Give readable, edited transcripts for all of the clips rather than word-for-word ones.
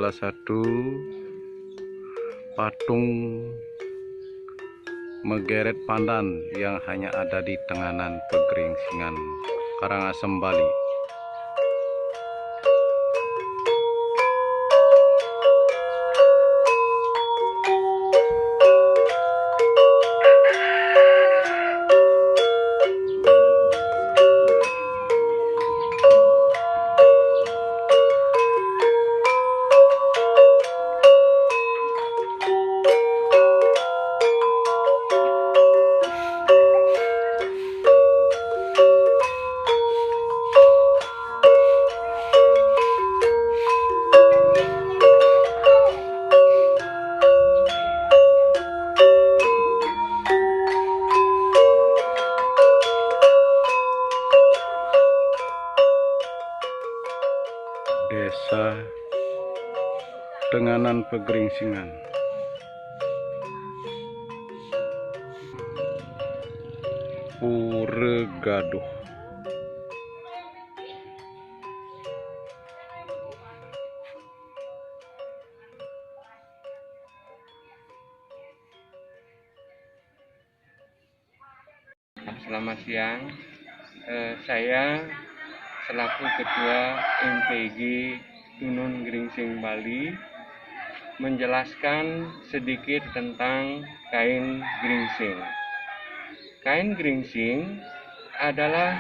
salah satu patung Megeret Pandan yang hanya ada di Tenganan Pegeringsingan, Karangasem, Bali. Desa Tenganan Pegeringsingan. Puregaduh. Selamat siang, saya selaku Ketua MPG Tunun Geringsing Bali menjelaskan sedikit tentang kain geringsing. Kain geringsing adalah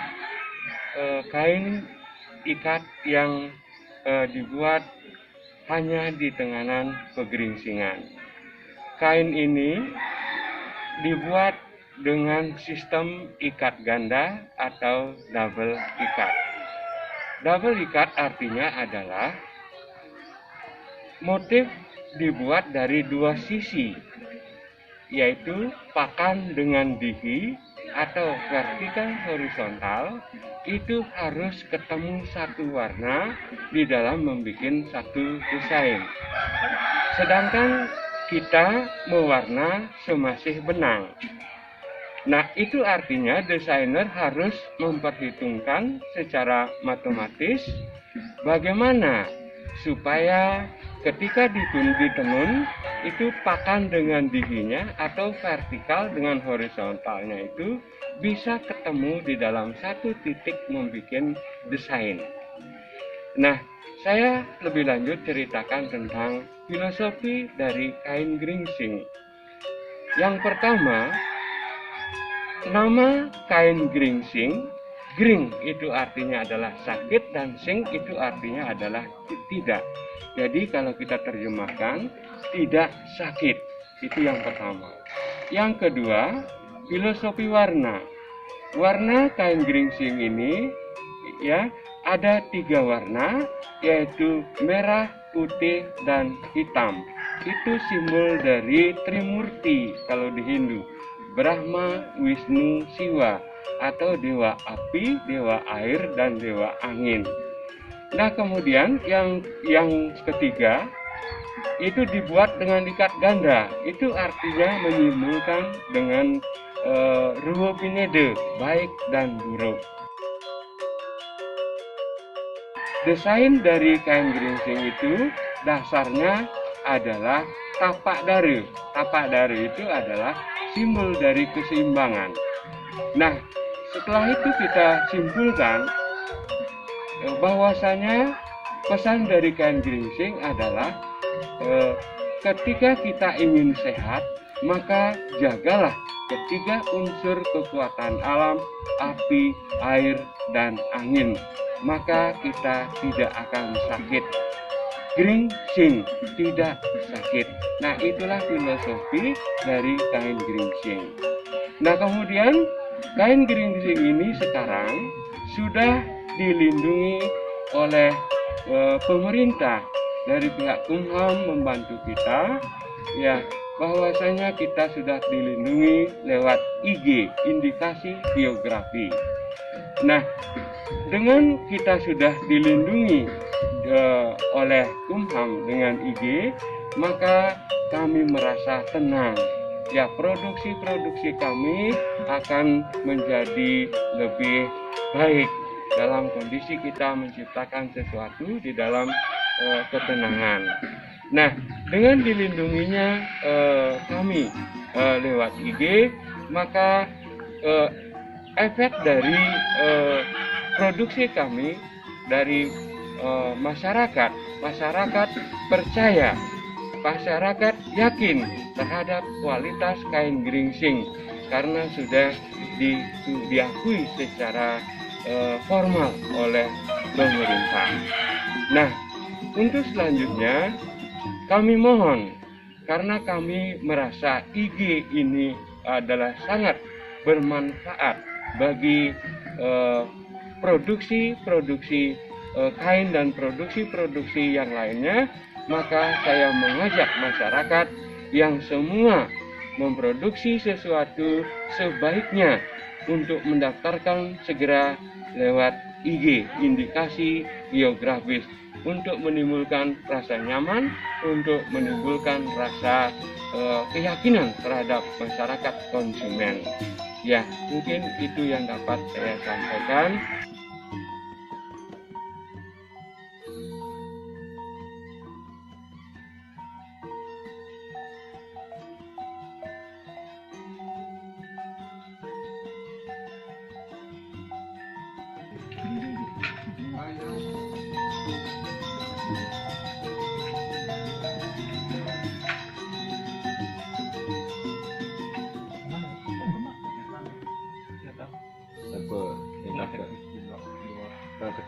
kain ikat yang dibuat hanya di Tenganan Pegeringsingan. Kain ini dibuat dengan sistem ikat ganda atau double ikat. Double ikat artinya adalah motif dibuat dari dua sisi, yaitu pakan dengan dihi atau vertikal horizontal, itu harus ketemu satu warna di dalam membuat satu desain. Sedangkan kita mewarna semasih benang. Nah, itu artinya desainer harus memperhitungkan secara matematis bagaimana supaya ketika ditenun itu pakan dengan dihinya atau vertikal dengan horizontalnya itu bisa ketemu di dalam satu titik membuat desain. Nah, saya lebih lanjut ceritakan tentang filosofi dari kain geringsing. Yang pertama, nama kain geringsing, gering itu artinya adalah sakit dan sing itu artinya adalah tidak. Jadi kalau kita terjemahkan, tidak sakit, itu yang pertama. Yang kedua, filosofi warna. Warna kain geringsing ini ya ada 3 warna, yaitu merah, putih, dan hitam. Itu simbol dari Trimurti kalau di Hindu. Brahma, Wisnu, Siwa, atau dewa api, dewa air, dan dewa angin. Nah, kemudian yang ketiga itu dibuat dengan ikat ganda. Itu artinya menyimbolkan dengan ruho pinede, baik dan buruk. Desain dari kain geringsing itu dasarnya adalah tapak daru. Tapak daru itu adalah simbol dari keseimbangan. Nah, setelah itu kita simpulkan bahwasanya pesan dari kain geringsing adalah ketika kita ingin sehat, maka jagalah ketiga unsur kekuatan alam, api, air, dan angin. Maka kita tidak akan sakit. Geringsing tidak sakit. Nah, itulah filosofi dari kain geringsing. Nah, kemudian kain geringsing ini sekarang sudah dilindungi oleh pemerintah. Dari pihak Kumham membantu kita, ya, bahwasanya kita sudah dilindungi lewat IG, indikasi geografi. Nah, dengan kita sudah dilindungi oleh Kumham dengan IG, maka kami merasa tenang. Ya, produksi-produksi kami akan menjadi lebih baik dalam kondisi kita menciptakan sesuatu di dalam ketenangan. Nah, dengan dilindunginya kami lewat IG, maka efek dari produksi kami dari masyarakat percaya, masyarakat yakin terhadap kualitas kain geringsing karena sudah diakui secara formal oleh pemerintah. Nah, untuk selanjutnya kami mohon, karena kami merasa IG ini adalah sangat bermanfaat bagi produksi kain dan produksi yang lainnya, maka saya mengajak masyarakat yang semua memproduksi sesuatu sebaiknya untuk mendaftarkan segera lewat IG, indikasi geografis, untuk menimbulkan rasa nyaman, untuk menimbulkan rasa keyakinan terhadap masyarakat konsumen. Ya, mungkin itu yang dapat saya sampaikan.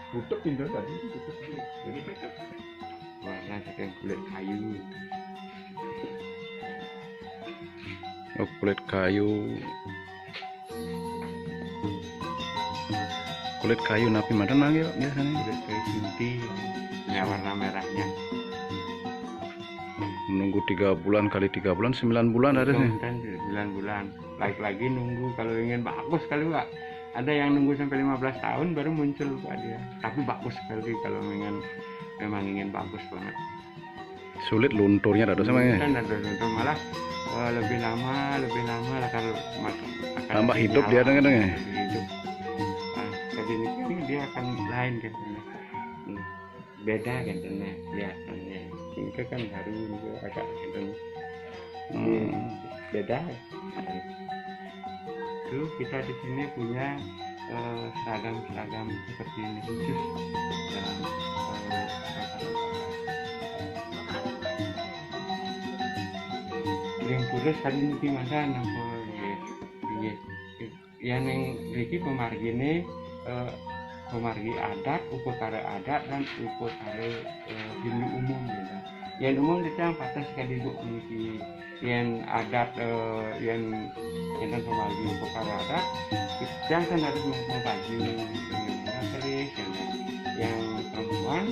Tutup pintu tadi, tutup. Warna dengan kulit kayu. Oh, kulit kayu. Kulit kayu napi mana nangis biasanya? Kulit kayu inti, ya warna merahnya. Menunggu 3 bulan kali 3 bulan 9 bulan ada sih. Kan 9 bulan. Lagi nunggu kalau ingin bagus kali Pak. Ada yang nunggu sampai 15 tahun baru muncul Pak dia. Tapi bagus sekali kalau memang ingin bagus banget. Sulit lunturnya ada sama ya. Kan ada luntur malah lebih lama lah kalau Tambah hidup dia kadang-kadang ya. Hidup. Nah, jadi ini dia akan lain kan. Beda kan kelihatannya. Ini kan harum juga agak gitu. Beda. Itu kita di sini punya seragam seperti ini khusus dalam yang kurus tadi gimana namanya yang riki pemargine pemargi adat, upekara adat dan upekara hindu umum gitu. Yang umum itu yang patah sekali bu memiliki yang adat yang pemargi upekara adat yang kan harus membaju dengan keris yang perempuan